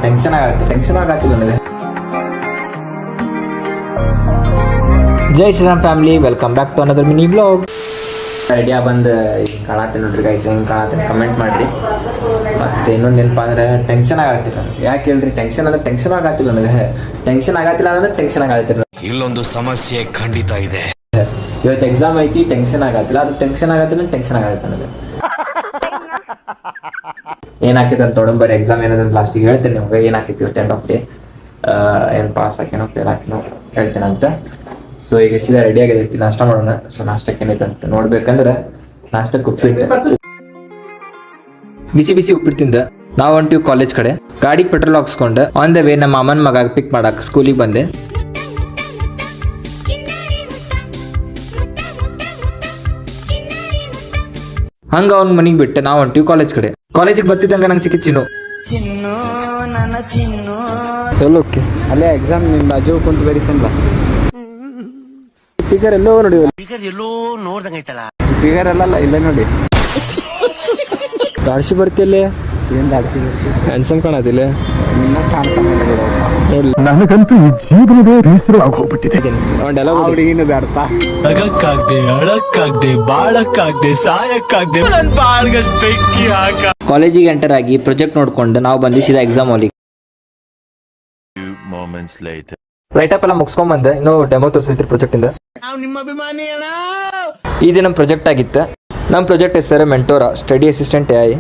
Tension ಆಗತ್ತಿಲ್ಲ ನನಗೆ. ಜೈ Shriram family, welcome back to another mini blog. Idea ಬಂದು ಕಾಣತ್ತೆ ನೋಡ್ರಿ ಗೈಸ್, ಹೆಂಗೆ ಕಾಣತ್ತೆ ಕಮೆಂಟ್ ಮಾಡಿರಿ. ಮತ್ತು ಇನ್ನೊಂದು ಏನಪ್ಪ ಅಂದ್ರೆ ಟೆನ್ಷನ್ ಆಗತ್ತಿಲ್ಲ ನನಗೆ. ಯಾಕೆ ಹೇಳ್ರಿ, ಟೆನ್ಷನ್ ಆಗತ್ತಿಲ್ಲ ನನಗೆ. ಟೆನ್ಷನ್ ಆಗತ್ತಿಲ್ಲ. ಇಲ್ಲೊಂದು ಸಮಸ್ಯೆ ಖಂಡಿತ ಇದೆ. ಇವತ್ತು ಎಕ್ಸಾಮ್ ಐತಿ, ಟೆನ್ಷನ್ ಆಗತ್ತಿಲ್ಲ. ಅದು ಟೆನ್ಷನ್ ಆಗತ್ತೆ ನನಗೆ. ಏನಾಕೈತೆ ಅಂತ ನೋಡಂಬರಿ. ಎಕ್ಸಾಮ್ ಏನಂತ ಲಾಸ್ಟಿಗೆ ಹೇಳ್ತೇನೆ ನಿಮ್ಗೆ. ಏನಾಕೈತಿ ಇವತ್ತು ಎಂಡ್ ಆಫ್ ಡೇ, ಏನು ಪಾಸ್ ಹಾಕೇನೋ ಫೇಲ್ ಹಾಕಿನೋ ಹೇಳ್ತೇನಂತ. ಸೊ ಈಗ ಸೀದಾ ರೆಡಿ ಆಗಿದೈತಿ, ನಾಷ್ಟ ಮಾಡೋಣ. ಸೊ ನಾಷ್ಟಕ್ಕೆ ಏನೈತೆ ಅಂತ ನೋಡ್ಬೇಕಂದ್ರೆ ನಾಷ್ಟಕ್ಕೆ ಉಪ್ಪಿಟ್ಟು, ಬಿಸಿ ಉಪ್ಪಿಟ್ಟು ತಿಂದ ನಾವು ಹೊಂಟಿವಿ ಕಾಲೇಜ್ ಕಡೆ. ಗಾಡಿಗೆ ಪೆಟ್ರೋಲ್ ಹಾಕ್ಸ್ಕೊಂಡು ಆನ್ ದ ವೇ ನಮ್ಮ ಅಮ್ಮನ ಮಗ ಪಿಕ್ ಮಾಡಕ್ಕೆ ಸ್ಕೂಲಿಗೆ ಬಂದೆ. ಹಂಗ ಅವ್ನ ಮನೆಗೆ ಬಿಟ್ಟು ನಾವು ಹೊಂಟಿವಿ ಕಾಲೇಜ್ ಕಡೆ. ಕಾಲೇಜಿಗೆ ಬರ್ತಿದ್ದಂಗ ನಂಗೆ ಸಿಕ್ಕಿ ಚಿನ್ನು ಓಕೆ ಅಲ್ಲೇ ಎಕ್ಸಾಮ್ ನಿಮ್ಮ ಬಾಜು ಕುಂತು ಬರೀತಂದ. ಸ್ಪೀಕರ್ ಎಲ್ಲೋ ನೋಡಿ, ಸ್ಪೀಕರ್ ಎಲ್ಲ ಇಲ್ಲ ನೋಡಿ. ದಾಡ್ಸಿ ಬರ್ತಿಲ್ಲ, ಏನ್ ದಾಡ್ಸಿ ಬರ್ತಿ, ಹ್ಯಾಂಡ್ಸಮ್ ಕಾಣತಿಲ್ಲ. ನನಗಂತೂ ಈ ಜೀವನವೇ ಬೇಸರವಾಗಿ ಹೋಗ್ಬಿಟ್ಟಿದೆ. ಹುಡುಗಿನ ಬ್ಯಾಡಪ್ಪ, ಅಡಕ್ಕಾಗ್ದೆ ಬಾಳಕ್ಕಾಗ್ದೆ ಸಾಯಕ್ಕಾಗ್ದೆ ಕಾಲೇಜಿಗೆ ಎಂಟರ್ ಆಗಿ ಪ್ರಾಜೆಕ್ಟ್ ನೋಡ್ಕೊಂಡು ನಾವು ಬಂದಿಸಿದ ಎಕ್ಸಾಮ್ ಹಾಲಿಗೆ. ರೈಟಪ್ ಎಲ್ಲ ಮುಗಿಸ್ಕೊಂಡ್ ಬಂದೆ. ಇನ್ನೂ ಡೆಮೋ ತೋರಿಸಿದ್ರಿ ಪ್ರಾಜೆಕ್ಟ್ ಇಂದ. ಈ ದಿನ ಪ್ರಾಜೆಕ್ಟ್ ಆಗಿತ್ತು. ನಮ್ಮ ಪ್ರಾಜೆಕ್ಟ್ ಹೆಸರು ಮೆಂಟೋರಾ ಸ್ಟಡಿ ಅಸಿಸ್ಟೆಂಟ್ AI.